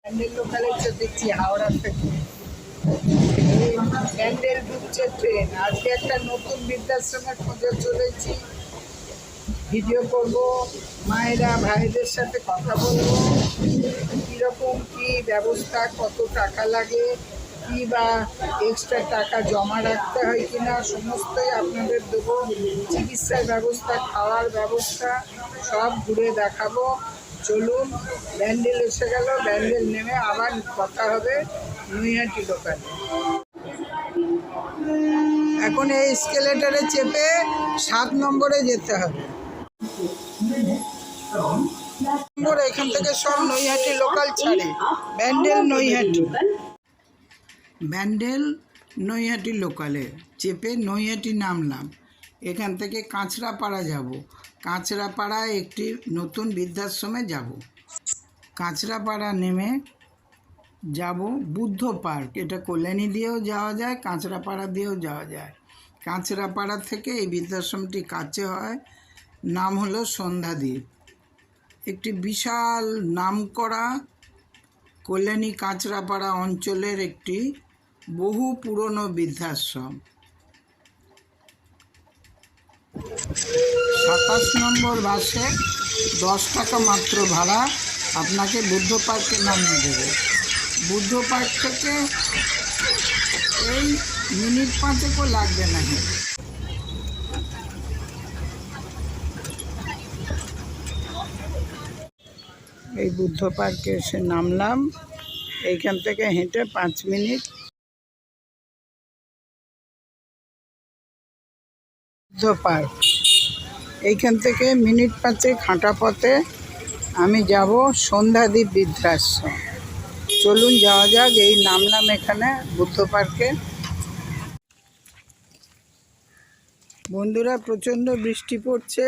ব্যান্ডেল লোকালে দেখছি হাওড়া থেকে ব্যান্ডেল ঢুকছে ট্রেন। আজকে একটা নতুন বৃদ্ধাশ্রমের খোঁজে চলেছি, ভিডিও করব, মায়েরা ভাইদের সাথে কথা বলবো, কীরকম কী ব্যবস্থা, কত টাকা লাগে, কী বা এক্সট্রা টাকা জমা রাখতে হয় কিনা, সমস্তই আপনাদের দেবো। চিকিৎসার ব্যবস্থা, খাওয়ার ব্যবস্থা সব ঘুরে দেখাবো। চলুন, ব্যান্ডেল এসে গেল, ব্যান্ডেল নেমে আবার কথা হবে নৈহাটি দোকানে। এখন এই স্কেলেটারে চেপে 7 নম্বরে যেতে হবে। এখান থেকে সব নৈহাটি লোকাল ছাড়ে। ব্যান্ডেল নৈহাটি লোকালে চেপে নৈহাটি নামলাম। এখান থেকে কাঁচরাপাড়া যাব। কাঁচরাপাড়ায় একটি নতুন বৃদ্ধাশ্রমে যাব। কাঁচরাপাড়া নেমে যাব বুদ্ধ পার্ক। এটা কল্যাণী দিয়েও যাওয়া যায়, কাঁচরাপাড়া দিয়েও যাওয়া যায়। কাঁচরাপাড়া থেকে এই বৃদ্ধাশ্রমটি কাছে হয়। নাম হলো সন্ধ্যাদ্বীপ। একটি বিশাল নামকরা কল্যাণী কাঁচরাপাড়া অঞ্চলের একটি বহু পুরনো বৃদ্ধাশ্রম। 27 নম্বর বাসে 10 টাকা মাত্র ভাড়া আপনাকে বুদ্ধ পার্কে নামিয়ে দেবে। বুদ্ধ পার্ক থেকে এই মিনিট 5ও লাগবে না। এই বুদ্ধ পার্কে এসে নামলাম। এইখান থেকে হেঁটে 5 মিনিট বুদ্ধ পার্ক। এইখান থেকে মিনিট 5 হাঁটা পথে আমি যাব সন্ধ্যাদ্বীপ বৃদ্ধাশ্রম। চলুন যাওয়া যাক। এই নামলাম এখানে বুদ্ধ পার্কে। বন্ধুরা, প্রচণ্ড বৃষ্টি পড়ছে।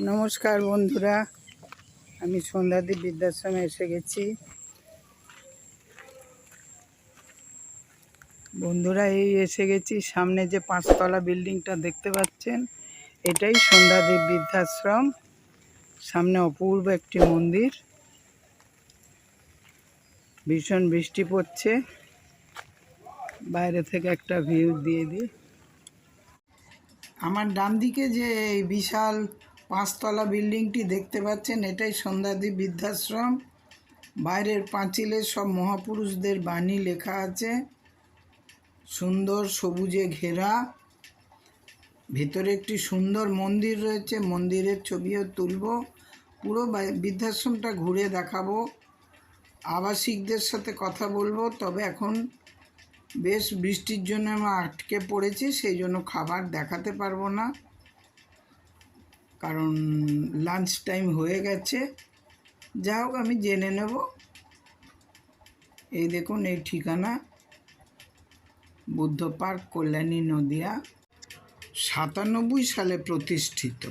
নমস্কার বন্ধুরা, আমি সন্ধ্যাদ্বীপ বৃদ্ধাশ্রমে এসে গেছি। বন্ধুরা, এই এসে গেছি। সামনে যে 5 তলা বিল্ডিংটা দেখতে পাচ্ছেন, এটাই সন্ধ্যাদ্বীপ বৃদ্ধাশ্রম। সামনে অপূর্ব একটি মন্দির। ভীষণ বৃষ্টি পড়ছে। বাইরে থেকে একটা ভিউ দিয়ে দিই। আমার ডান দিকে যে এই বিশাল 5 তলা বিল্ডিংটি দেখতে পাচ্ছেন, এটাই সন্ধ্যাদ্বীপ বৃদ্ধাশ্রম। বাইরের পাঁচিলে সব মহাপুরুষদের বাণী লেখা আছে, সুন্দর সবুজে ঘেরা। ভেতরে একটি সুন্দর মন্দির রয়েছে, মন্দিরের ছবিও তুলব। পুরো বৃদ্ধাশ্রমটা ঘুরে দেখাবো। আবাসিকদের সাথে কথা বলবো। তবে এখন বেশ বৃষ্টির জন্য আমরা আটকে পড়েছি, সেই জন্য খাবার দেখাতে পারবো না, কারণ লাঞ্চ টাইম হয়ে গেছে। যা হোক, আমি জেনে নেব। এই দেখুন, এই ঠিকানা বুদ্ধ পার্ক, কল্যাণী, নদিয়া। 97 সালে প্রতিষ্ঠিত।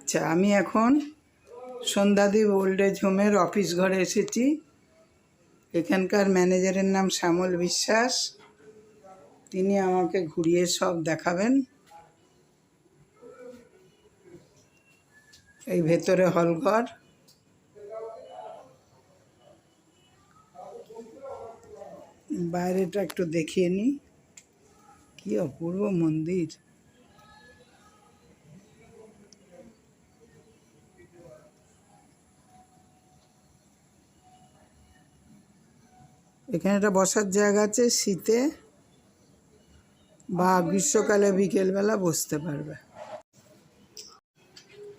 আচ্ছা, আমি এখন সন্ধ্যাদ্বীপ ওল্ড এজ হোমের অফিস ঘরে এসেছি। এখানকার ম্যানেজারের নাম শ্যামল বিশ্বাস। তিনি আমাকে ঘুরিয়ে সব দেখাবেন। এই ভেতরে হলঘর। বাইরেটা একটু দেখিয়ে নিই, কি অপূর্ব মন্দির। এখানে একটা বসার জায়গা আছে, শীতে বা গ্রীষ্মকালে বিকেলবেলা বসতে পারবে।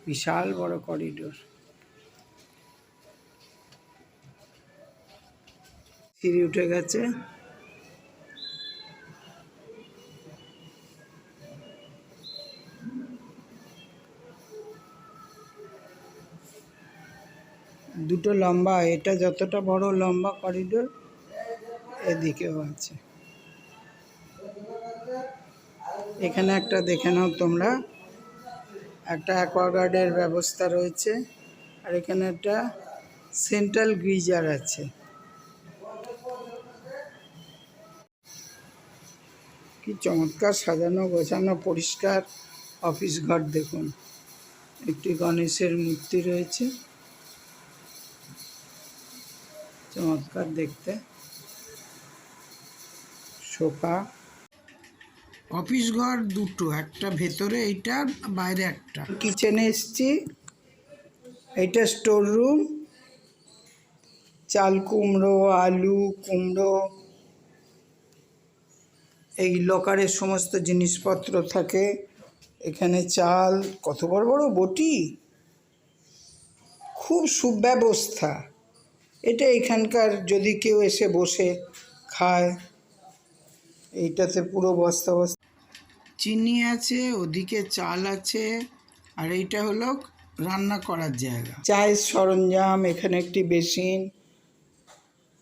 বিশাল বড় করিডোর। সিঁড়ি উঠে গেছে। দুটো লম্বা, এটা যতটা বড় লম্বা করিডোর, এদিকেও আছে। এখানে একটা দেখে নাও তোমরা, একটা অ্যাকোয়াগার্ডের ব্যবস্থা রয়েছে। আর এখানে একটা সেন্ট্রাল গিজার আছে। কি চমৎকার সাজানো গোছানো পরিষ্কার অফিস ঘর দেখুন। একটি গণেশের মূর্তি রয়েছে, চমৎকার দেখতে। সোফা, অফিস ঘর দুটো, একটা ভেতরে এইটা, বাইরে একটা। কিচেনে এসছি, এইটা স্টোর রুম। চাল কুমড়ো, আলু, কুমড়ো, এই লকারে সমস্ত জিনিসপত্র থাকে। এখানে চাল, কত বড় বড় বটি, খুব সুব্যবস্থা। এটা এখানকার যদি কেউ এসে বসে খায়, এইটাতে পুরো বস্তা বস্তা চিনি আছে, ওদিকে চাল আছে, আর এইটা হলো রান্না করার জায়গা। চায়ের সরঞ্জাম, এখানে একটি বেসিন,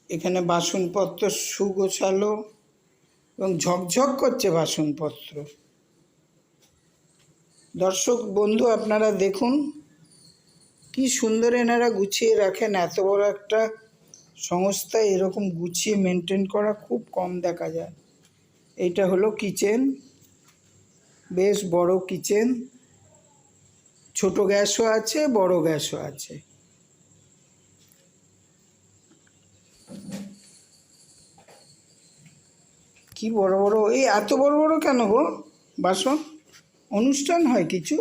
এখানে বাসনপত্র সুগোছালো এবং ঝকঝক করছে বাসনপত্র। দর্শক বন্ধু, আপনারা দেখুন কি সুন্দর এনারা গুছিয়ে রাখেন। এত বড় একটা সংস্থা এরকম গুছিয়ে মেনটেন করা খুব কম দেখা যায়। এইটা হলো কিচেন, বেশ বড় কিচেন, ছোট গ্যাসও আছে, বড় গ্যাসও আছে। কি বড় বড়, এই এত বড় বড় কেন গো বাসন? অনুষ্ঠান হয় কিছু?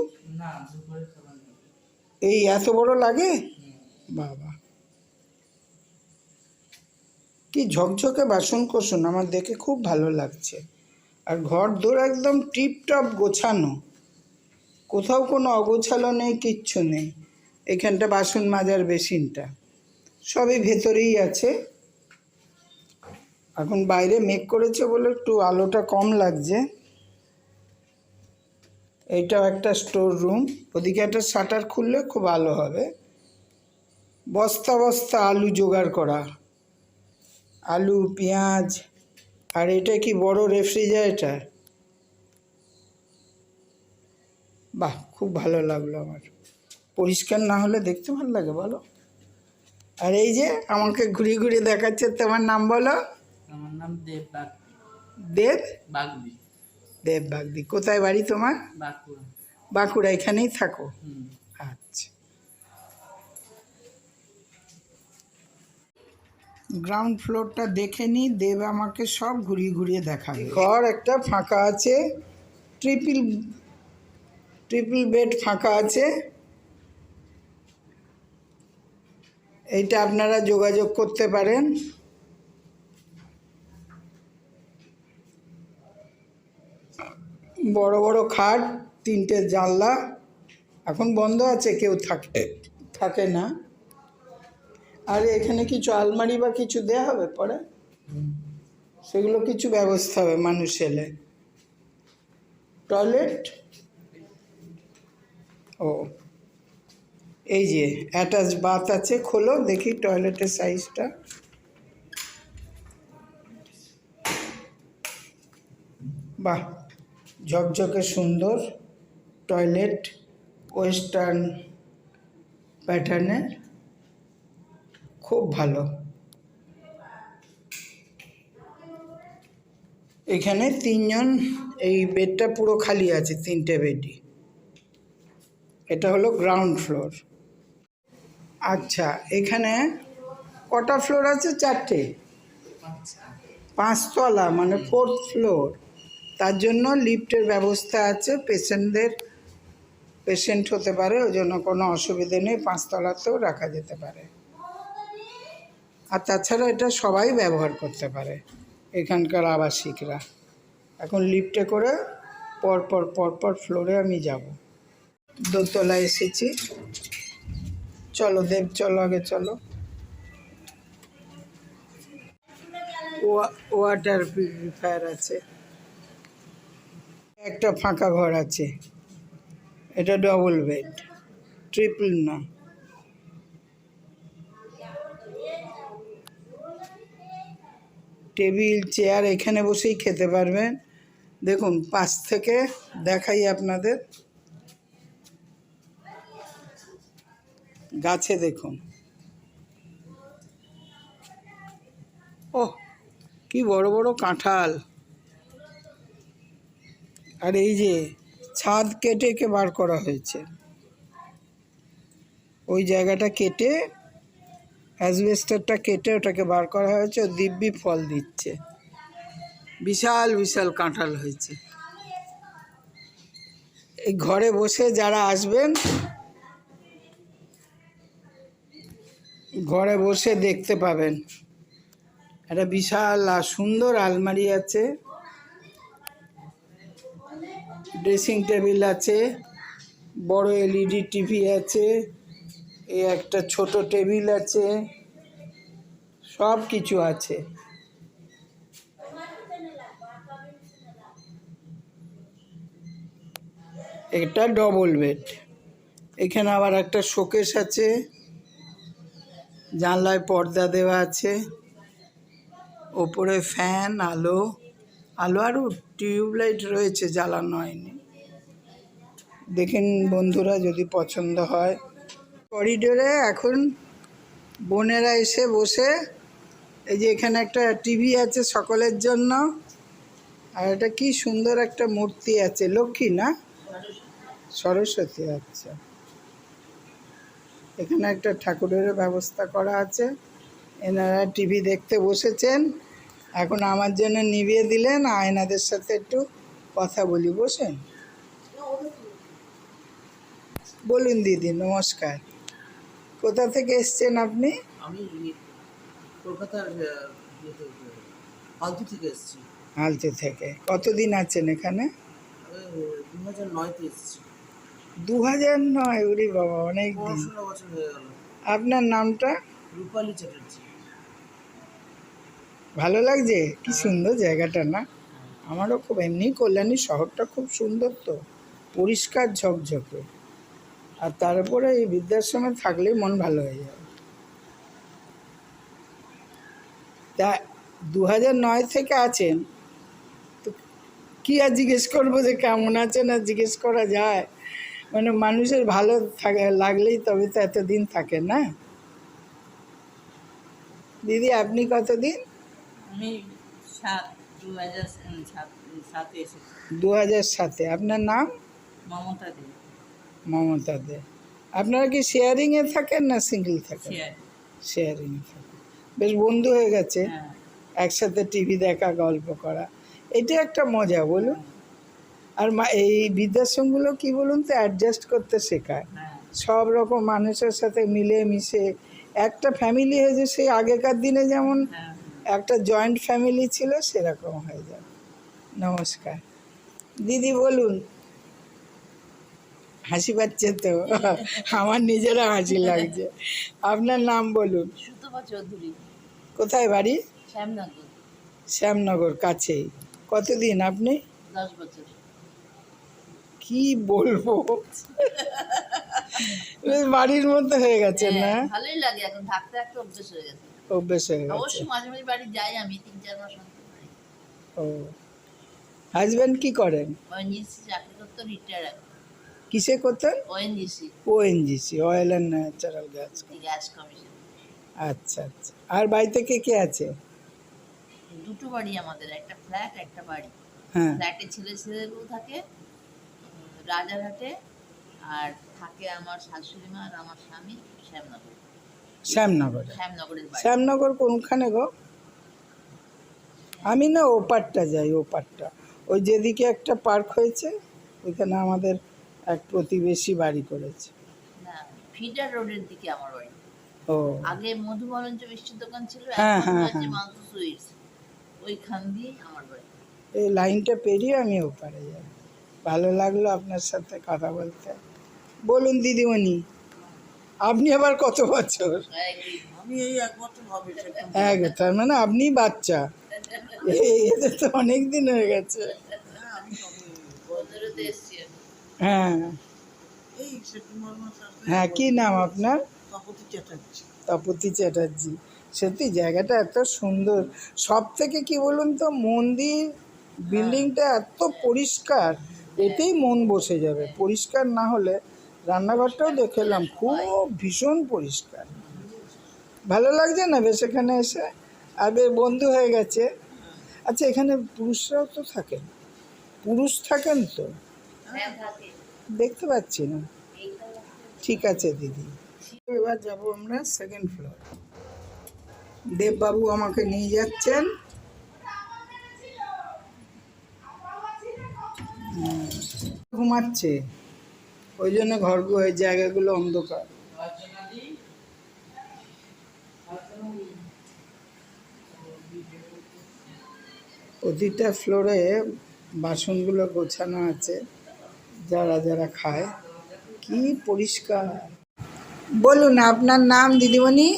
এই এত বড় লাগে? বাবা, কি ঝকঝকে বাসন কোসন, আমার দেখে খুব ভালো লাগছে। আর ঘর দোর একদম টিপটপ গোছানো, কোথাও কোনো অগোছালো নেই, কিচ্ছু নেই। এখানটা বাসন মাজার বেসিনটা, সবই ভেতরেই আছে। এখন বাইরে মেঘ করেছে বলে একটু আলোটা কম লাগছে। এইটাও একটা স্টোর রুম, ওদিকে একটা শাটার খুললে খুব ভালো হবে। বস্তা বস্তা আলু জোগাড় করা, আলু, পেঁয়াজ। আর এটা কি বড় রেফ্রিজারেটর, বাহ, খুব ভালো লাগলো আমার। পরিষ্কার না হলে দেখতে ভালো লাগে বলো? আর এই যে আমাকে ঘুরিয়ে ঘুরিয়ে দেখাচ্ছে, তোমার নাম বলো? আমার নাম দেব বাগদি। দেব বাগদি। কোথায় বাড়ি তোমার? বাঁকুড়া। বাঁকুড়া, এখানেই থাকো? আচ্ছা। গ্রাউন্ড ফ্লোরটা দেখে নি, দেব আমাকে সব ঘুরিয়ে ঘুরিয়ে দেখাবে। ঘর একটা ফাঁকা আছে, ট্রিপল বেড ফাঁকা আছে। এইটা আপনারা যোগাযোগ করতে পারেন। বড় বড় খাট, তিনটে জানলা, এখন বন্ধ আছে, কেউ থাকে না। আর এখানে কিছু আলমারি বা কিছু দেয়া হবে পরে, সেগুলো কিছু ব্যবস্থা হবে মানুষ এলে। টয়লেট, ও এই যে অ্যাটাচ বাথ আছে, খোলো দেখি টয়লেটের সাইজটা। বাহ, ঝকঝকে সুন্দর টয়লেট, ওয়েস্টার্ন প্যাটার্নের, খুব ভালো। এখানে তিনজন, এই বেডটা পুরো খালি আছে, তিনটে বেডই। এটা হলো গ্রাউন্ড ফ্লোর। আচ্ছা, এখানে কটা ফ্লোর আছে? চারটে, 5তলা, মানে 4th ফ্লোর। তার জন্য লিফটের ব্যবস্থা আছে। পেশেন্ট হতে পারে, ওই জন্য কোনো অসুবিধে নেই, 5তলাতেও রাখা যেতে পারে। আর তাছাড়া এটা সবাই ব্যবহার করতে পারে, এখানকার আবাসিকরা। এখন লিফটে করে পরপর ফ্লোরে আমি যাব। দোতলায় এসেছি, চলো দেব, চলো আগে চলো। ওয়াটার পিউরিফায়ার আছে, একটা ফাঁকা ঘর আছে। এটা ডবল বেড, ট্রিপল না। টেবিল চেয়ার, এখানে বসেই খেতে পারবেন। দেখুন পাশ থেকে দেখাই আপনাদের, গাছে দেখুন, ও কি বড় বড় কাঁঠাল। আর এই যে ছাদ কেটে বার করা হয়েছে, ওই জায়গাটা কেটে, অ্যাসবেস্টারটা কেটে ওটাকে বার করা হয়েছে। ও দিব্যি ফল দিচ্ছে, বিশাল বিশাল কাঁঠাল হয়েছে। এই ঘরে বসে যারা আসবেন, ঘরে বসে দেখতে পাবেন। একটা বিশাল আর সুন্দর আলমারি আছে, ড্রেসিং টেবিল আছে, বড় এলইডি টিভি আছে, এই একটা ছোট টেবিল আছে, সব কিছু আছে। এটা ডবল বেড। এখানে আবার একটা শোকেস আছে, জানলায় পর্দা দেওয়া আছে, ওপরে ফ্যান, আলো আলো আরও টিউবলাইট রয়েছে, জ্বালানো হয়নি। দেখেন বন্ধুরা, যদি পছন্দ হয়। করিডোরে এখন বোনেরা এসে বসে, এই যে এখানে একটা টিভি আছে সকলের জন্য, আর এটা কি সুন্দর একটা মূর্তি আছে, লক্ষ্মী না সরস্বতী? আচ্ছা, এখানে একটা ঠাকুরের ব্যবস্থা করা আছে। এনারা টিভি দেখতে বসেছেন, এখন আমার জন্য নিভিয়ে দিলেন। আয়নাদের সাথে একটু কথা বলি, বসেন। বলুন দিদি, নমস্কার। কোথা থেকে এসছেন আপনি? আমি কলকাতার হালদি থেকে এসেছি। হালতে থেকে কতদিন আছেন এখানে? 2009-তে এসেছি। 2009? উরি বাবা, অনেক দিন। 16 বছর হয়ে গেল। আপনার নামটা? রূপালী চ্যাটার্জি। ভালো লাগছে? কি সুন্দর জায়গাটা না? আমারও খুব, এমনি কল্যাণী শহরটা খুব সুন্দর, তো পরিষ্কার ঝকঝকে। আর তার উপরে এই বৃদ্ধাশ্রমে থাকলেই মন ভালো হয়ে যাবে। তা 2009 থেকে আছেন, তো কি আর জিজ্ঞেস করবো যে কেমন আছেন? আর জিজ্ঞেস করা যায়? মানে মানুষের ভালো থাকে লাগলেই তবে তো এতদিন থাকে না। দিদি, আপনি কতদিন? আমি 2007 এসেছি। 2007-এ। আপনার নাম? মমতা দে। মমতা দে। আপনারা কি শেয়ারিংয়ে থাকেন না সিঙ্গেল থাকেন? শেয়ার। শেয়ারিংয়ে থাকেন। বেশ বন্ধু হয়ে গেছে, হ্যাঁ। একসাথে টিভি দেখা, গল্প করা, এটা একটা মজা, বলুন। আর এই বৃদ্ধাশ্রমগুলো কি বলুন তো, অ্যাডজাস্ট করতে শেখায়। হ্যাঁ। সব রকম মানুষের সাথে মিলে মিশে একটা ফ্যামিলি হয়েছে, সেই আগেকার দিনে যেমন হ্যাঁ। একটা জয়েন্ট ফ্যামিলি ছিল, সেরকম হয়ে যায়। নমস্কার দিদি, বলুন। হাসি পাচ্ছে তো? আমার নিজেরও হাসি লাগছে। আপনার নাম বলুন। সুতপা চৌধুরী। কোথায় বাড়ি? শ্যামনগর। শ্যামনগর, কাছেই। কতদিন আপনি? 10 বছর। কি বলবো, বেশ বাড়ির মতো হয়ে গেছে না? ভালোই লাগে, এখন থাকতে থাকতে অভ্যেস হয়ে গেছে। অভ্যেস হয়ে গেছে। অবশ্য মাঝে মাঝে বাড়ি যাই, আমি 3-4 মাস অন্তর বাড়ি। ও, হাজব্যান্ড কি করেন? ওএনজিসি চাকরি করতো, রিটায়ার এখন। কিসে করতেন? ONGC, ONGC, oil and natural gas. Gas commission. আচ্ছা আচ্ছা। আর বাড়িতে কে কে আছে? দুটো বাড়ি আমাদের, একটা ফ্ল্যাট, একটা বাড়ি। হ্যাঁ। ফ্ল্যাটে ছেলেগুলো থাকে রাজারহাটে, আর থাকে আমার শাশুড়ি মা আর আমার স্বামী শ্যামনগরে। শ্যামনগরে। শ্যামনগরের বাড়ি। শ্যামনগর কোনখানে গো? আমি না ওপারটা যাই, ওপারটা, ওই যেদিকে একটা পার্ক হয়েছে, ওইখানে আমাদের এক প্রতিবেশী বাড়ি করেছে। না, ফিডার রোডের দিকে আমার বাড়ি। ও, আগে মধুবরঞ্জ মিষ্টির দোকান ছিল, হ্যাঁ, এখন হ্যাঁ, হয়েছে হ্যাঁ। মাংস সুইটস, ওইখান দিয়ে আমার বাড়ি। এই লাইনটা পেরিয়ে আমি ওপারে যাই। ভালো লাগলো আপনার সাথে কথা বলতে। বলুন দিদিমণি, আপনি আবার কত বছর? আমি এই 1 বছর হবে তার মানে আপনি বাচ্চা। এদের তো অনেক দিন হয়ে গেছে। 15-তে এসছি আমি। হ্যাঁ এই সেপ্টেম্বর মাস আসবে। হ্যাঁ, কি নাম আপনার? তপতি চ্যাটার্জি। তপতি চ্যাটার্জি। সত্যি জায়গাটা এত সুন্দর। সব থেকে কি বলুন তো, মন্দির বিল্ডিংটা এত পরিষ্কার, এতেই মন বসে যাবে। পরিষ্কার না হলে, রান্নাঘরটাও দেখলাম খুব ভীষণ পরিষ্কার। ভালো লাগছে না বেশ এখানে এসে? আর বেশ বন্ধু হয়ে গেছে। আচ্ছা, এখানে পুরুষরাও তো থাকেন? পুরুষ থাকেন তো? হ্যাঁ, থাকে। দেখতে পাচ্ছি না। এইটা ঠিক আছে দিদি। এবার যাব আমরা সেকেন্ড ফ্লোর। দেববাবু আমাকে নিয়ে যাচ্ছেন। ঘুমাচ্ছে, ওই জন্য ওই জায়গাগুলো অন্ধকার। প্রতিটা ফ্লোরে বাসনগুলো গোছানো আছে, যারা যারা খায়। কি পরিষ্কার! বলুন আপনার নাম দিদিমণি।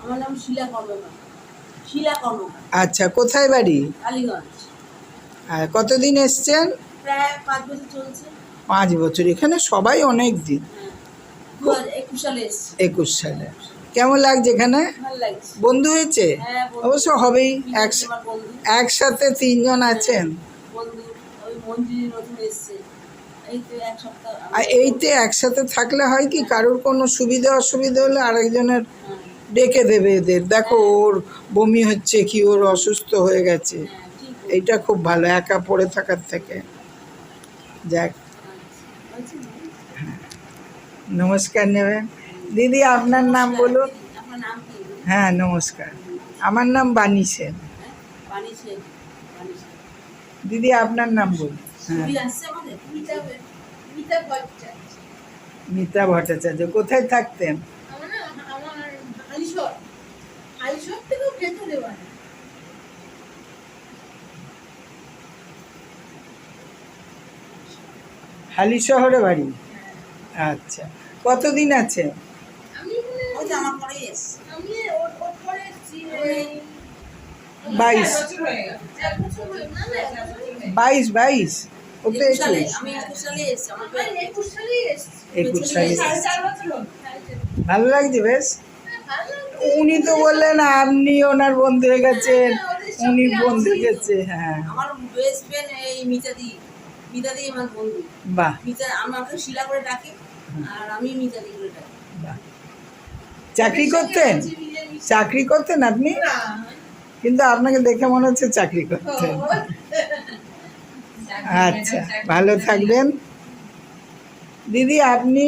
আমার নাম শিলা কর্মকার। শিলা কর্মকার, আচ্ছা, কোথায় বাড়ি? কালীগঞ্জ। আর কতদিন এসছেন? প্রায় 5 বছর চলছে। 5 বছর। এখানে সবাই অনেক দিন। হ্যাঁ, 2021 সালে এসেছি। 21 সালে। কেমন লাগছে এখানে? ভালো লাগছে। বন্ধু হয়েছে? হ্যাঁ, বন্ধু। অবশ্য হবেই। আমার বন্ধু, একসাথে 3 জন আছেন। বন্ধু। ওই মঞ্জুরি নতুন এসছে, এই তো 1 সপ্তাহ। আর এইতে একসাথে থাকলে হয় কি, কারোর কোনো সুবিধা অসুবিধা হলে আরেকজনের হ্যাঁ, ডেকে দেবে এদের। দেখো ওর বমি হচ্ছে কি, ওর অসুস্থ হয়ে গেছে, হ্যাঁ, ঠিক এইটা খুব ভালো একা পড়ে থাকার থেকে। যাক, বলছি। নমস্কার নেবেন। দিদি আপনার নাম বলুন। আপনার নাম কি? হ্যাঁ নমস্কার, আমার নাম বাণী সেন। বাণী সেন। বাণী সেন। দিদি আপনার নাম বলুন। হ্যাঁ, ছবি আসছে আমাদের? মিতা ভট্টাচার্য। মিতা ভট্টাচার্য। কোথায় থাকতেন? আমার হালিশহর। হালিশহর থেকেও ভেতরে বাড়ি। হালি শহরে বাড়ি। আচ্ছা, কতদিন আছে? ওই যে আমার পরেই এসছে। আমি ওর পরে এসেছি। 22। 22 ও তো 21 সালে। 21। আমি 21 সালে এসেছি। আমার 21 সালেই এসেছি। 21 সালে। 4.5 বছর হলো। ভালো লাগছে বেশ। উনি তো বললেন আপনি ওনার বন্ধু হয়ে গেছেন, উনি বন্ধু হয়ে গেছে। হ্যাঁ, আমার বেস্ট ফ্রেন্ড এই মিতাদি। মিতাদি আমার বন্ধু। বাহ মিতা আমাকে শিলা করে ডাকে, আর আমি মিতাদি করে ডাকি। বাহ। চাকরি করতেন? চাকরি করতেন আপনি? কিন্তু আপনাকে দেখে মনে হচ্ছে চাকরি করতেন। আচ্ছা, ভালো থাকবেন। দিদি আপনি?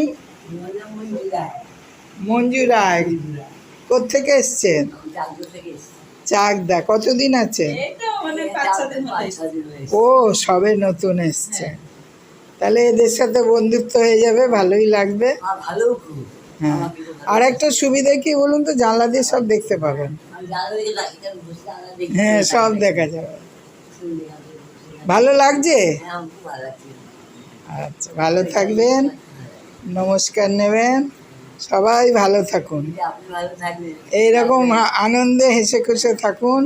মঞ্জু রায়। কোত্থেকে এসছেন? চাকদা। কতদিন আছে? ও সবে নতুন এসছে, তাহলে এদের সাথে বন্ধুত্ব হয়ে যাবে, ভালোই লাগবে। হ্যাঁ, আর একটা সুবিধা কি বলুন তো, জানলা দিয়ে সব দেখতে পাবেন। হ্যাঁ, সব দেখা যাবে। ভালো লাগছে? আচ্ছা, ভালো থাকবেন, নমস্কার নেবেন, সবাই ভালো থাকুন, এইরকম আনন্দে হেসে খুশে থাকুন,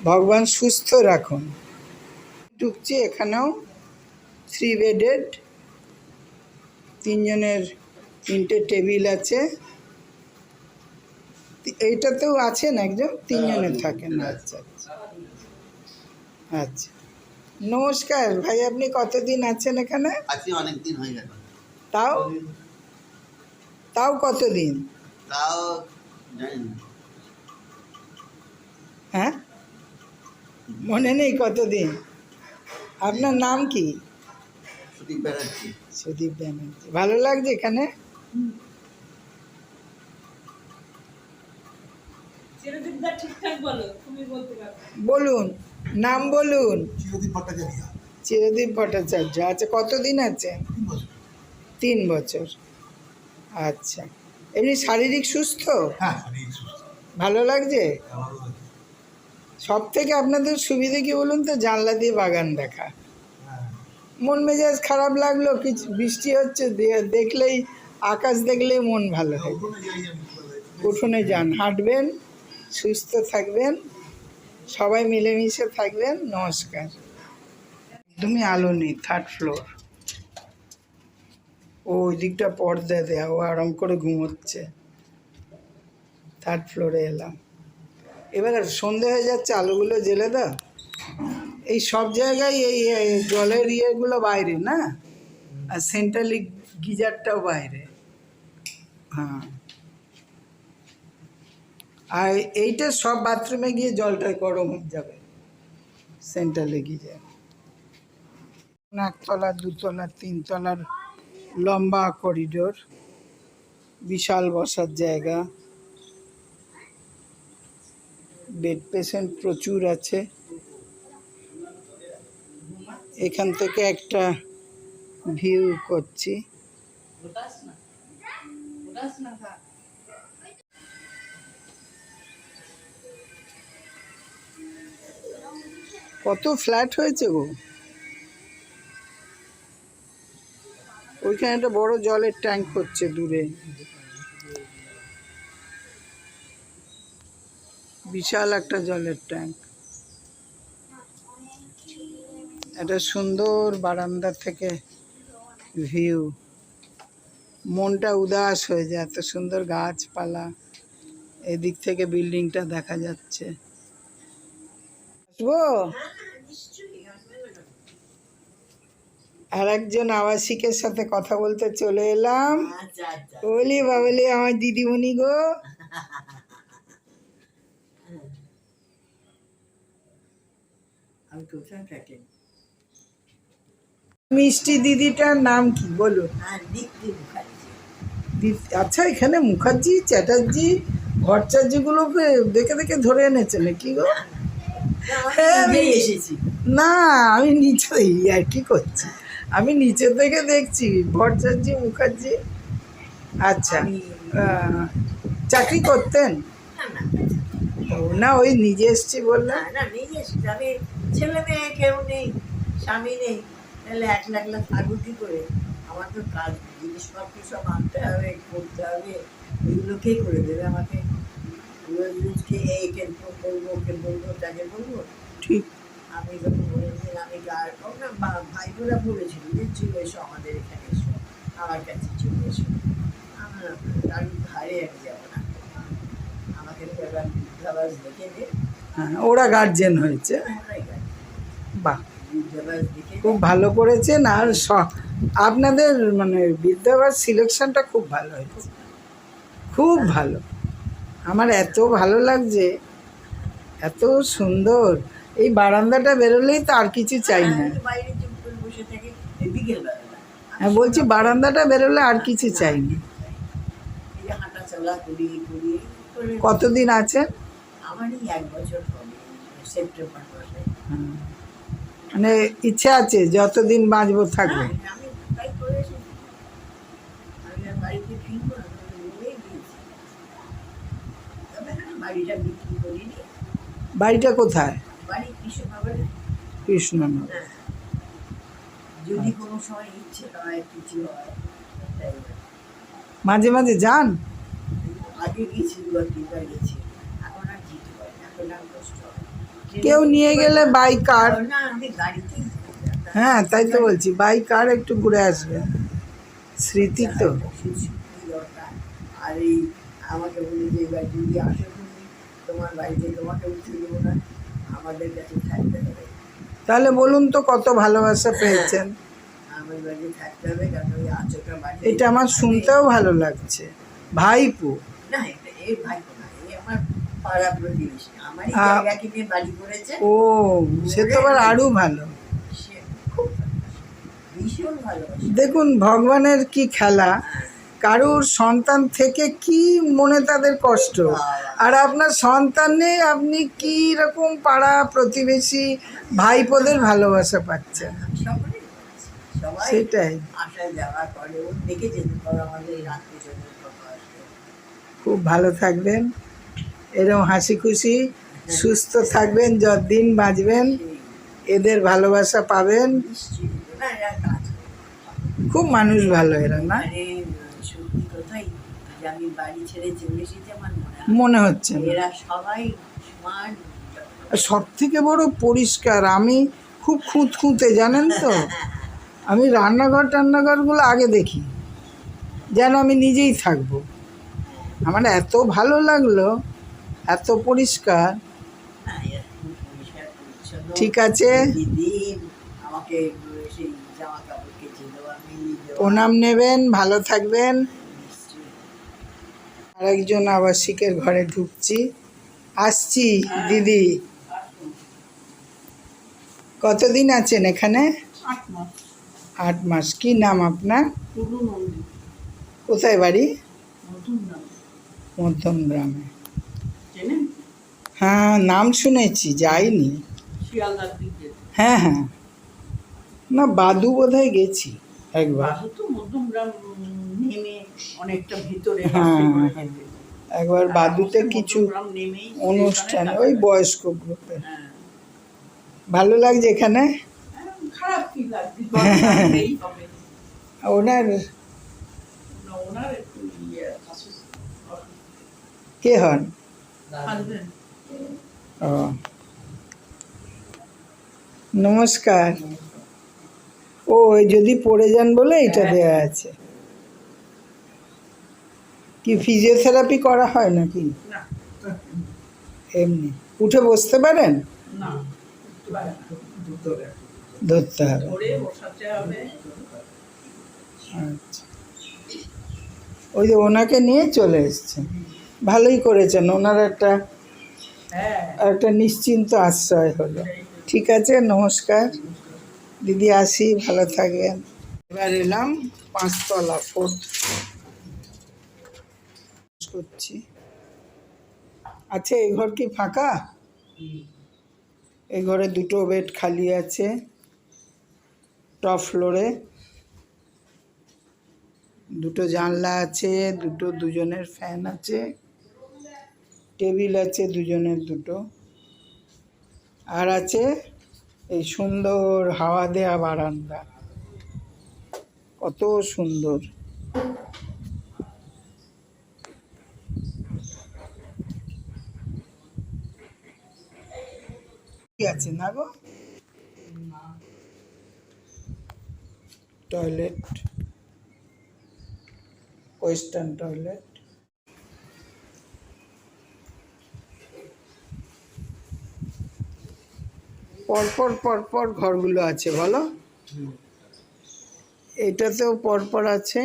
ভগবান সুস্থ রাখুন। ঢুকছি, এখানেও 3 বেডেড, 3 জনের 3টে টেবিল আছে। এইটাতেও আছেন একজন, 3 জনের থাকেন। আচ্ছা আচ্ছা আচ্ছা। নমস্কার ভাই, আপনি কতদিন আছেন এখানে? আছি অনেক দিন হয়ে গেল। তাও তাও কতদিন? তাও জানি না। হ্যাঁ, মনে নেই কতদিন? আপনার নাম কি? সুদীপ ব্যানার্জি। সুদীপ ব্যানার্জি। ভালো লাগছে এখানে? বলুন, নাম বলুন। চিরদীপ ভট্টাচার্য। চিরদীপ ভট্টাচার্য। আচ্ছা, কতদিন আছেন? 3 বছর। আচ্ছা, এমনি শারীরিক সুস্থ? হ্যাঁ, শারীরিক সুস্থ। ভালো লাগছে? ভালো লাগছে। সব থেকে আপনাদের সুবিধে কি বলুন তো, জানলা দিয়ে বাগান দেখা। হ্যাঁ। মন মেজাজ খারাপ লাগলো, কিছু বৃষ্টি হচ্ছে, দেখলেই আকাশ দেখলেই মন ভালো হয়। ওখানে যাই আমি বলে। উঠোনে যান, হাঁটবেন, সুস্থ থাকবেন, সবাই মিলেমিশে থাকবেন। নমস্কার। একদমই আলো নেই, 3rd ফ্লোর। ওই দিকটা পর্দা দেয়া, ও আরাম করে ঘুমোচ্ছে। 3rd ফ্লোরে এলাম। এবার সন্ধে হয়ে যাচ্ছে, আলোগুলো জ্বেলে দাও। এই সব জায়গায় এই জলের ইয়েগুলো বাইরে না, আর সেন্ট্রালি গিজারটাও বাইরে। হ্যাঁ, আর এইটা সব বাথরুমে গিয়ে জলটা গরম হয়ে যাবে, সেন্ট্রালে গিজার। 1 তলা 2 তলা 3 তলার লম্বা করিডোর, বিশাল বসার জায়গা, বেড পেশেন্ট প্রচুর আছে। এখান থেকে একটা ভিউ করছি। কত ফ্ল্যাট হয়েছে গো। ওইখানে একটা বড় জলের ট্যাঙ্ক হচ্ছে দূরে, বিশাল একটা জলের ট্যাঙ্ক। একটা সুন্দর বারান্দা থেকে ভিউ, মনটা উদাস হয়ে যায়, এত সুন্দর গাছপালা, এদিক থেকে বিল্ডিংটা দেখা যাচ্ছে। আসবো? আর একজন আবাসিকের সাথে কথা বলতে চলে এলাম। বলি বাবলি আমার দিদিমণি গো। মিষ্টি দিদিটার নাম কি বলো? আচ্ছা, এখানে মুখার্জি, চ্যাটার্জি, ভট্টাচার্য গুলোকে দেখে দেখে ধরে এনেছে নাকি গো? হ্যাঁ, না আমি নিচে আর কি করছি, আমি নিচে থেকে দেখছি ভট্টাচার্য, মুখার্জি। আচ্ছা, চাকরি করতেন? না, ওই নিজে এসছি বললাম। ছেলে মেয়ে কেউ নেই, স্বামী নেই, তাহলে একলা একলা থাকবো কি করে? আমার তো কাজ, জিনিসপত্র সব আনতে হবে, করতে হবে, এগুলো কে করে দেবে আমাকে? রোজকে একে বলবো, ওকে বলবো, তাকে বলবো। ঠিক। আমি যখন বলেছিলাম আমি ভাই বোরা বলেছিল যে চলে এসো আমাদের এখানে, এসো আমার কাছে চলে এসো। আমার গাড়ির ধারে আমি যাবো না, আমাকে এবার বৃদ্ধাবাস দেখে দে। হ্যাঁ, ওরা গার্জেন হয়েছে। বাহ, খুব ভালো করেছেন। আর আপনাদের মানে বৃদ্ধাবাস সিলেকশনটা খুব ভালো হয়েছে, খুব ভালো। আমার এত ভালো লাগছে, এত সুন্দর। এই বারান্দাটা বেরোলেই তো আর কিছু চাই না। হ্যাঁ, বলছি বারান্দাটা বেরোলে আর কিছু চাই না। কতদিন আছেন? মানে ইচ্ছা আছে যতদিন বাঁচবো থাকবো? বাড়িটা কোথায়? কৃষ্ণনগর। যদি কোনো সময় ইচ্ছে হয়, কিছু হয়, মাঝে মাঝে যান? আগে গেছি, দুবার তিনবার গেছি, এখন আর যেতে পারি না, এখন আর কষ্ট হয়। কেউ নিয়ে গেলে বাই কার। না, আমি গাড়িতেই। হ্যাঁ, তাই তো বলছি, বাই কার একটু ঘুরে আসবে, স্মৃতি তো। দরকার। আর এই আমাকে বলি যে এবার যদি আসে তোমার বাড়িতে, তোমাকে উঠে দেবো না, আমাদের কাছে থাকতে হবে। তাহলে বলুন তো কত ভালোবাসা পেয়েছেন। আমার বাড়িতে থাকতে হবে, কারণ ওই আচকা বাড়ি। এটা আমার শুনতেও ভালো লাগছে। ভাইপো না, এই ভাইপো না, এই আমার পাড়া প্রতিবেশী, আমারই জায়গা কিনে বাড়ি করেছে। ও, সে তো আবার আরো ভালো। সে খুব ভীষণ ভালোবাসে। দেখুন ভগবানের কি খেলা, কারুর সন্তান থেকে কি মনে তাদের কষ্ট, আর আপনার সন্তান নেই, আপনি কি রকম পাড়া প্রতিবেশী ভাইপোদের ভালোবাসা পাচ্ছেন। সেটাই। আসা যাওয়া করে, ও দেখে যেতে পারে আমাদের এই আত্মীয়স্বজন। খুব ভালো থাকবেন, এরকম হাসি খুশি সুস্থ থাকবেন, যতদিন বাঁচবেন এদের ভালোবাসা পাবেন। খুব মানুষ ভালো এরা, না? সত্যি কথাই যে আমি বাড়ি ছেড়ে চলে এসেছি, আমার মনে হচ্ছে না। এরা সবাই সমান। সব থেকে বড় পরিষ্কার। আমি খুব খুঁতখুঁতে, জানেন তো, আমি রান্নাঘরগুলো আগে দেখি যেন আমি নিজেই থাকবো। আমার এত ভালো লাগলো, এত পরিষ্কার। ঠিক আছে, আমাকে সেই জামা কাপড় কেচে দেওয়া, প্রণাম নেবেন, ভালো থাকবেন। আরেকজন আবাসিকের ঘরে ঢুকছি, আসছি। দিদি কতদিন আছেন এখানে? 8 মাস। কি নাম আপনার? টুলু নন্দী, কোথায় বাড়ি? নতুন নাম। মধ্যম গ্রামে। চেনেন? হ্যাঁ, নাম শুনেছি, যাইনি। শিয়ালদার দিকে। হ্যাঁ হ্যাঁ, না বাদু বোধহয় গেছি একবার। বাসু তো মধ্যমগ্রাম নেমে অনেকটা ভিতরে হ্যাঁ, বাসে করে হ্যাঁ। যেতে। একবার আর বাদুতে আমাদের কিছু মধ্যমগ্রাম নেমেই অনুষ্ঠানে, স্টেশনে ওই টাকা বয়স্ক গ্রুপে। লাগে। হ্যাঁ। ভালো লাগছে এখানে। খারাপ কি লাগবে, লাগবেই হবে। ওনার না, ওনার একটু কে হন? হাসবেন। ও, নমস্কার। ও, ওই যদি পড়ে যান বলে এটা দেয়া আছে। কি ফিজিওথেরাপি করা হয় নাকি? না এমনি উঠে বসতে পারেন? না, ধরতে হবে। ধরে বসাতে হবে। আচ্ছা, ওই যে ওনাকে নিয়ে চলে এসছেন, ভালোই করেছেন। ওনার একটা হ্যাঁ, একটা নিশ্চিন্ত আশ্রয় হলো। ঠিক আছে, নমস্কার দিদি, আসি, ভালো থাকবেন। এবার এলাম 5তলা, 4 করছি। আচ্ছা, এই ঘর কি ফাঁকা? এই ঘরে 2টো বেড খালি আছে, টপ ফ্লোরে। 2টো জানলা আছে, দুজনের ফ্যান আছে, টেবিল আছে দুজনের 2টো, আর আছে এই সুন্দর হাওয়া দেয়া বারান্দা, কত সুন্দর। কি আছে না গো? Toilet, western toilet. পরপর পরপর ঘরগুলো আছে বলো, এটাতেও পরপর আছে।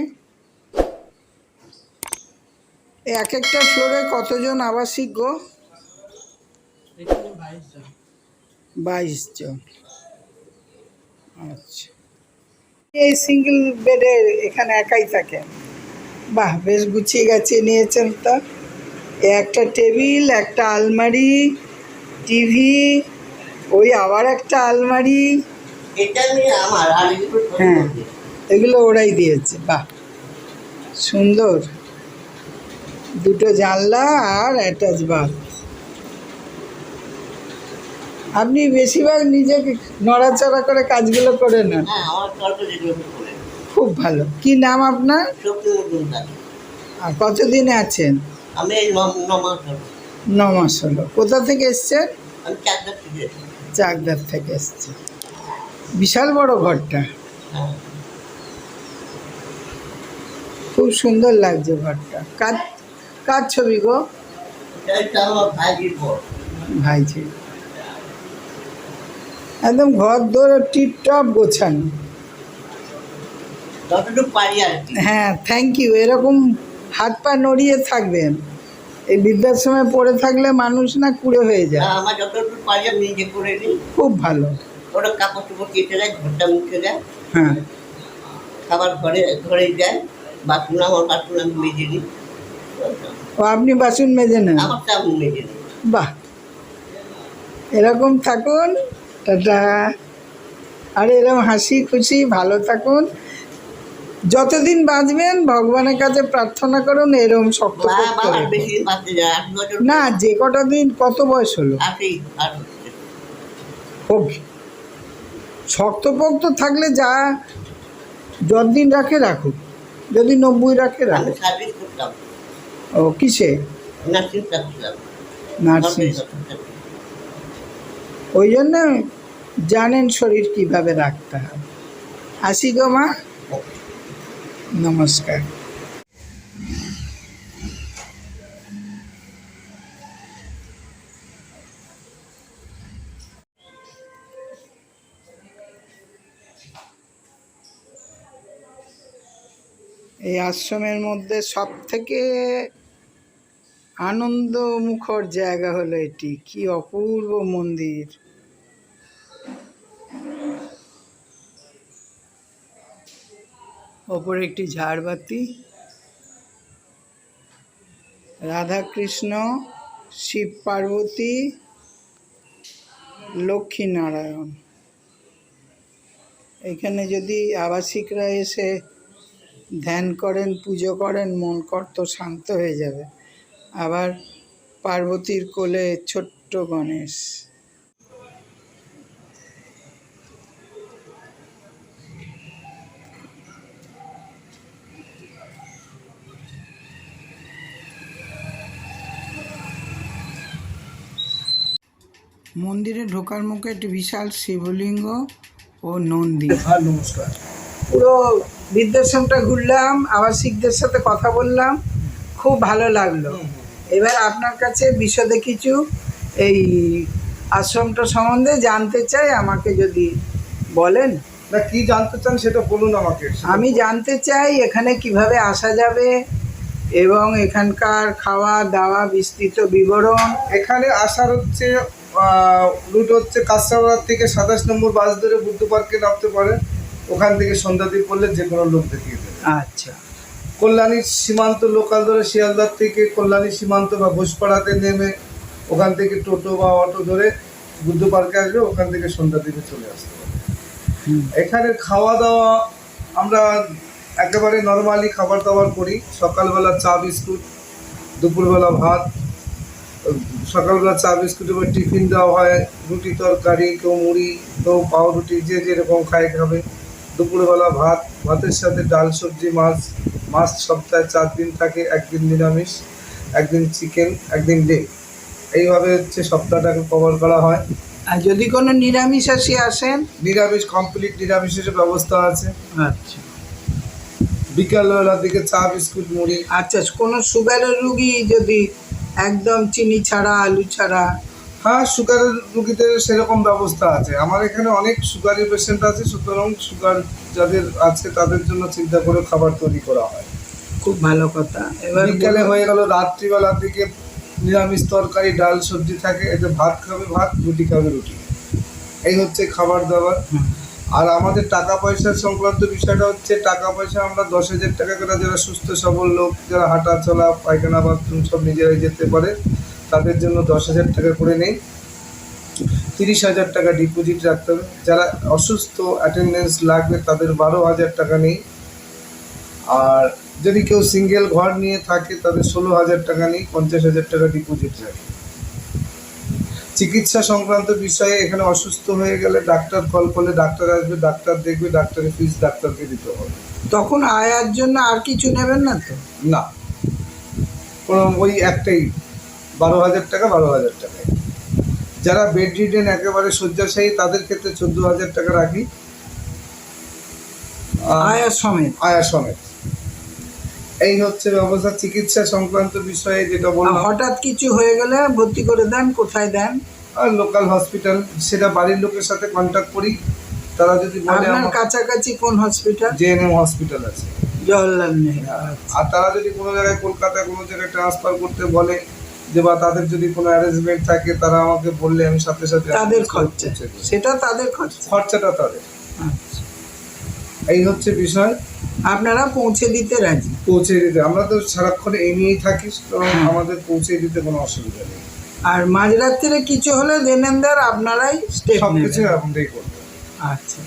এক একটা ফ্লোরে কতজন আবাসিক গো? এখানে 22 জন। 22 জন। আচ্ছা, এই সিঙ্গেল বেডে এখানে একাই থাকেন? বাহ, বেশ গুছিয়ে গাছিয়ে নিয়েছেন তো। একটা টেবিল, একটা আলমারি, টিভি, ওই আবার একটা আলমারি। এটা নিয়ে আমার আর এগুলো হ্যাঁ, এগুলো ওরাই দিয়েছে। বাহ, সুন্দর। 2টো জানলা আর অ্যাটাচ বাথ। আপনি বেশিরভাগ নিজেকে নড়াচড়া করে কাজগুলো করে নেন, হ্যাঁ, আমার গল্প যেগুলো করে খুব ভালো। কি নাম আপনার? সত্যি মজুমদার। আর কতদিনে আছেন? আমি এই 9 মাস হলো। 9 মাস হলো। কোথা থেকে এসছেন? আমি চাকদা থেকে এসেছি। চাকদার থেকে এসছে। বিশাল বড় ঘরটা, হ্যাঁ, খুব সুন্দর লাগছে ঘরটা। কার কার ছবি গো? এটা আমার ভাইজির বর। ভাইজি, একদম ঘর দৌড়ে টিপটপ গোছানো। যতটুকু পারি আর কি। হ্যাঁ, থ্যাংক ইউ। এরকম হাত পা নড়িয়ে থাকবেন। এই বৃদ্ধাশ্রমে পড়ে থাকলে মানুষ না কুঁড়ে হয়ে না, যায়। আমার যতটুকু পারি আমি নিজে করে নিই। খুব ভালো। ওরা কাপড় চোপড় কেটে দেয়, ঘরটা মুছে দেয়, হ্যাঁ, খাবার ঘরেই দেয়। বাথরুম আমি মেজে নিই। ও, আপনি বাসন মেজে নেন? আমারটা আমি মেজে নিই। বাহ, এরকম থাকুন। টাটা। আর এরকম হাসি খুশি ভালো থাকুন, যতদিন বাঁচবেন ভগবানের কাছে প্রার্থনা করুন এরকম শক্ত বাবা করে। আর বেশি দিন বাঁচতে যায়, 8 বছর। না, যে কটা দিন, কত বয়স হলো? আর হচ্ছে। হোক, শক্তপোক্ত থাকলে যা যতদিন রাখে রাখুক, যদি 90 রাখে আমি রাখুক। সার্ভিস করতাম, ও, কিসে? নার্সিং করছিলাম। নার্সিং। ওই জন্য জানেন শরীর কিভাবে রাখতে হয়। আসি গো মা, নমস্কার। এই আশ্রমের মধ্যে সব থেকে আনন্দমুখর জায়গা হলো এটি। কি অপূর্ব মন্দির! ওপরে একটি ঝাড়বাতি, রাধাকৃষ্ণ, শিব পার্বতী, লক্ষ্মী নারায়ণ। এখানে যদি আবাসিকরা এসে ধ্যান করেন, পুজো করেন, মন কর্ত শান্ত হয়ে যাবে। আবার পার্বতীর কোলে ছোট্ট গণেশ। মন্দিরে ঢোকার মুখে একটি বিশাল শিবলিঙ্গ ও নন্দী। নমস্কার। পুরো বৃদ্ধাশ্রমটা ঘুরলাম, আবাসিকদের সাথে কথা বললাম, খুব ভালো লাগলো। এবার আপনার কাছে বিশদে কিছু এই আশ্রমটা সম্বন্ধে জানতে চাই, আমাকে যদি বলেন। না, কি জানতে চান সেটা বলুন আমাকে। আমি জানতে চাই এখানে কিভাবে আসা যাবে এবং এখানকার খাওয়া দাওয়া বিস্তৃত বিবরণ। এখানে আসার হচ্ছে রুট হচ্ছে কাঁচরাপাড়া থেকে 27 নম্বর বাস ধরে বুদ্ধ পার্কে নামতে পারে। ওখান থেকে সন্ধ্যাদ্বীপ করলে যে কোনো লোক দেখিয়ে দেবে। আচ্ছা। কল্যাণী সীমান্ত লোকাল ধরে শিয়ালদার থেকে কল্যাণী সীমান্ত বা ঘোষপাড়াতে নেমে ওখান থেকে টোটো বা অটো ধরে বুদ্ধ পার্কে আসবে, ওখান থেকে সন্ধ্যাদ্বীপে চলে আসতে পারে। এখানে খাওয়া দাওয়া আমরা একেবারে নর্মালি খাবার দাবার করি। সকালবেলা চা বিস্কুট, দুপুরবেলা ভাত, সকালবেলা চা বিস্কুট এবার টিফিন দেওয়া হয়, রুটি তরকারি, কেউ মুড়ি, কেউ পাউরুটি, যে যেরকম খায় খাবে। দুপুরবেলা ভাত, ভাতের সাথে ডাল, সবজি, মাছ। মাছ সপ্তাহে 4 দিন থাকে, একদিন নিরামিষ, একদিন চিকেন, একদিন ডিম। এইভাবে হচ্ছে সপ্তাহটাকে কভার করা হয়। আর যদি কোনো নিরামিষাশী আসেন? নিরামিষ, কমপ্লিট নিরামিষের ব্যবস্থা আছে। আচ্ছা। বিকালবেলার দিকে চা বিস্কুট মুড়ি। আচ্ছা, কোনো সুগারের রুগী যদি একদম চিনি ছাড়া, আলু ছাড়া? হ্যাঁ, সুগারের রুগীদের সেরকম ব্যবস্থা আছে। আমার এখানে অনেক সুগারি পেশেন্ট আছে, সুতরাং সুগার যাদের আছে তাদের জন্য চিন্তা করে খাবার তৈরি করা হয়। খুব ভালো কথা। এবার বিকালে হয়ে গেল, রাত্রিবেলার দিকে নিরামিষ তরকারি, ডাল, সবজি থাকে। এতে ভাত খাবে ভাত, রুটি খাবে রুটি। এই হচ্ছে খাবার দাবার। আর আমাদের টাকা পয়সার সংক্রান্ত বিষয়টা হচ্ছে, টাকা পয়সা আমরা 10,000 টাকা করে, যারা সুস্থ সবল লোক, যারা হাঁটা চলা, পায়খানা, বাথরুম সব নিজেরাই যেতে পারে, তাদের জন্য 10,000 টাকা করে নেই। 30,000 টাকা ডিপোজিট রাখতে হবে। যারা অসুস্থ, অ্যাটেন্ডেন্স লাগবে, তাদের 12,000 টাকা নেই। আর যদি কেউ সিঙ্গেল ঘর নিয়ে থাকে তাদের 16,000 টাকা নেই, 50,000 টাকা ডিপোজিট রাখে। চিকিৎসা সংক্রান্ত বিষয়ে এখানে অসুস্থ হয়ে গেলে ডাক্তার কল করলে ডাক্তার আসবে, ডাক্তার দেখবে, ডাক্তারের ফিস ডাক্তারকে দিতে হবে। তখন আয়ার জন্য আর কিছু নেবেন না তো? না, কোনো ওই একটাই 12,000 টাকা, 12,000 টাকায়। যারা বেড রিডেন একেবারে শয্যাশায়ী, তাদের ক্ষেত্রে 14,000 টাকা রাখি, আয়ার সমেত। আয়া সমেত। এই হচ্ছে ব্যবস্থা চিকিৎসা সংক্রান্ত বিষয়ে যেটা বললাম। হঠাৎ কিছু হয়ে গেলে ভর্তি করে দেন, কোথায় দেন? আর লোকাল হসপিটাল, সেটা বাড়ির লোকের সাথে কন্ট্যাক্ট করি। তারা যদি বলে আপনার কাছাকাছি কোন হসপিটাল? জেএনএম হসপিটাল আছে, জওহরলাল নেহরু। আর তারা যদি কোনো জায়গায় কলকাতায় কোনো জায়গায় ট্রান্সফার করতে বলে, যে বা তাদের যদি কোনো অ্যারেঞ্জমেন্ট থাকে, তারা আমাকে বললে আমি সাথে সাথে তাদের খরচা, সেটা তাদের খরচাটা তাদের। আচ্ছা। এই হচ্ছে বিষয়। আপনারা পৌঁছে দিতে রাজি? পৌঁছে দিতে আমরা তো সারাক্ষণ এই নিয়েই থাকি, আমাদের পৌঁছে দিতে কোনো অসুবিধা নেই। আর মাঝরাত্রিরে কিছু হলে দেনেন্দার আপনারাই স্টেপ সব কিছু নেবেন? আপনারাই করবেন। আচ্ছা।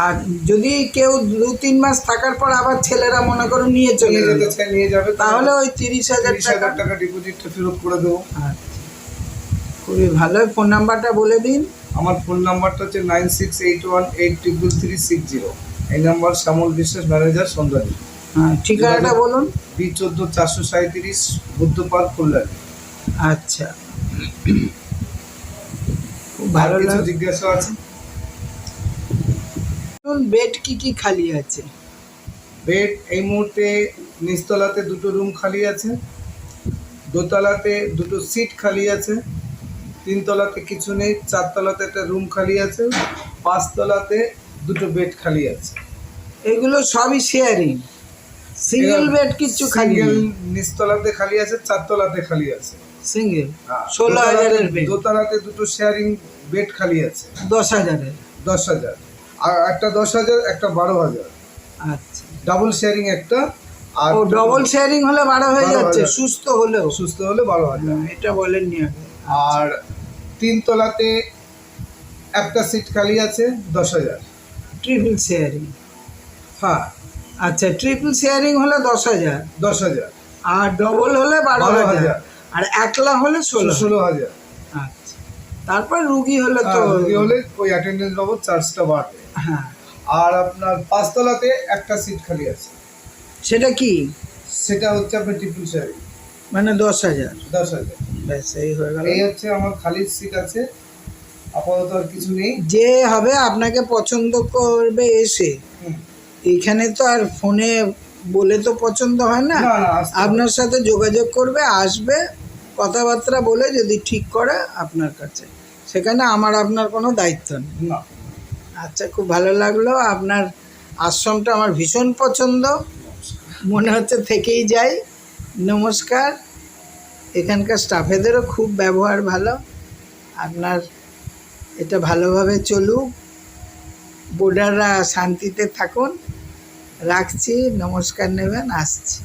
আর যদি কেউ 2-3 মাস থাকার পর আবার ছেলেরা মনে করো নিয়ে চলে নিয়ে যেতে যেতে চাই, নিয়ে যাবে, তাহলে ওই 30,000 টাকা? টাকা ডিপোজিটটা ফেরত করে দেবো। আচ্ছা, খুবই ভালো। ফোন নাম্বারটা বলে দিন। আমার ফোন নাম্বারটা হচ্ছে 9681833360। এই নাম্বার শ্যামল বিশ্বাস, ম্যানেজার, সন্ধ্যাদ্বীপ। হ্যাঁ, ঠিকানাটা বলুন। B14 437 Buddha park, Kalyani. আচ্ছা, খুব ভালো কিছু লাগলো। জিজ্ঞাসা আছে? বেড কি কি খালি আছে? বেড এই মুহূর্তে নিচতলাতে 2টো রুম খালি আছে, দোতলাতে 2টো সিট খালি আছে, 3তলাতে কিছু নেই, 4তলাতে একটা রুম খালি আছে, 5তলাতে 2টো বেড খালি আছে। এগুলো সবই শেয়ারিং, সিঙ্গেল বেড কিছু খালি সিঙ্গেল নেই? নিচতলাতে খালি আছে, 4তলাতে খালি আছে। সিঙ্গেল 16,000-এর বেড। দোতলাতে 2টো শেয়ারিং বেড খালি আছে, 10,000-এর। 10,000। আর একটা 10,000, একটা 12,000। আচ্ছা। ডাবল শেয়ারিং একটা, আর ও ডবল শেয়ারিং হলে 12 হয়ে 12,000 যাচ্ছে, সুস্থ হলেও। সুস্থ হলে 12,000। এটা বলেননি আগে। আর 3 তলাতে একটা সিট খালি আছে 10,000। ট্রিপল শেয়ারিং, হ্যাঁ আচ্ছা ট্রিপল শেয়ারিং হলে 10,000, 10,000। আর ডবল হলে 12,000, 12,000, আর একলা হলে 16,000। 16,000। আচ্ছা, তারপর রুগী হলে তো রুগী হলে ওই অ্যাটেন্ডেন্স বাবদ চার্জটা বাড়বে। হ্যাঁ, আর আপনার 5 তলাতে একটা সিট খালি আছে, সেটা কি সেটা হচ্ছে আপনার ট্রিপল শেয়ারিং, মানে 10,000। 10,000। ব্যাস এই হয়ে গেল। এই হচ্ছে আমার খালি সিট আছে, আপাতত আর কিছু নেই। যে হবে আপনাকে পছন্দ করবে এসে, হুম। এইখানে তো আর ফোনে বলে তো পছন্দ হয় না, না, না, আসতে হবে। আপনার সাথে যোগাযোগ করবে, আসবে, কথাবার্তা বলে যদি ঠিক করে আপনার কাছে, সেখানে আমার আপনার কোনো দায়িত্ব নেই। না, আচ্ছা, খুব ভালো লাগলো, আপনার আশ্রমটা আমার ভীষণ পছন্দ, মনে হচ্ছে থেকেই যাই। নমস্কার। এখানকার স্টাফেদেরও খুব ব্যবহার ভালো, আপনার এটা ভালোভাবে চলুক, বোর্ডাররা শান্তিতে থাকুন। রাখছি, নমস্কার নেবেন, আসছি।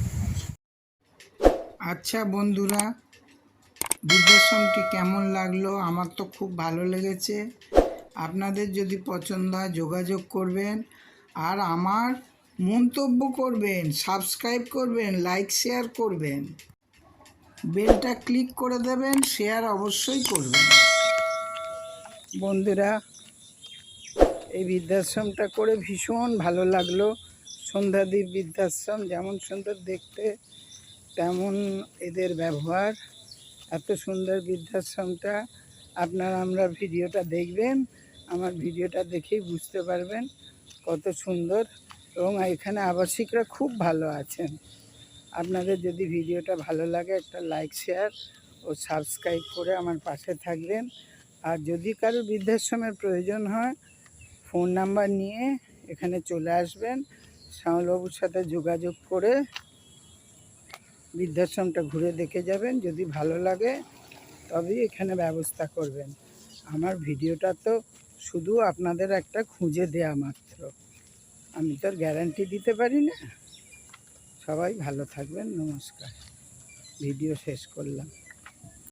আচ্ছা বন্ধুরা, বৃদ্ধাশ্রমটি কেমন লাগলো? আমার তো খুব ভালো লেগেছে। আপনাদের যদি পছন্দ হয় যোগাযোগ করবেন, আর আমার মন্তব্য করবেন, সাবস্ক্রাইব করবেন, লাইক শেয়ার করবেন, বেলটা ক্লিক করে দেবেন, শেয়ার অবশ্যই করবেন। বন্ধুরা, এই বৃদ্ধাশ্রমটা করে ভীষণ ভালো লাগলো। সন্ধ্যাদ্বীপ বৃদ্ধাশ্রম যেমন সুন্দর দেখতে, তেমন এদের ব্যবহার। এত সুন্দর বৃদ্ধাশ্রমটা আমরা ভিডিওটা দেখবেন, আমার ভিডিওটা দেখেই বুঝতে পারবেন কত সুন্দর, এবং এখানে আবাসিকরা খুব ভালো আছেন। আপনাদের যদি ভিডিওটা ভালো লাগে একটা লাইক শেয়ার ও সাবস্ক্রাইব করে আমার পাশে থাকবেন। আর যদি কারো বৃদ্ধাশ্রমের প্রয়োজন হয়, ফোন নাম্বার নিয়ে এখানে চলে আসবেন, শ্যামলবাবুর সাথে যোগাযোগ করে বৃদ্ধাশ্রমটা ঘুরে দেখে যাবেন। যদি ভালো লাগে তবেই এখানে ব্যবস্থা করবেন। আমার ভিডিওটা তো শুধু আপনাদের একটা খুঁজে দেয়া মাত্র, আমি তো আর গ্যারান্টি দিতে পারি না। সবাই ভালো থাকবেন, নমস্কার। ভিডিও শেষ করলাম।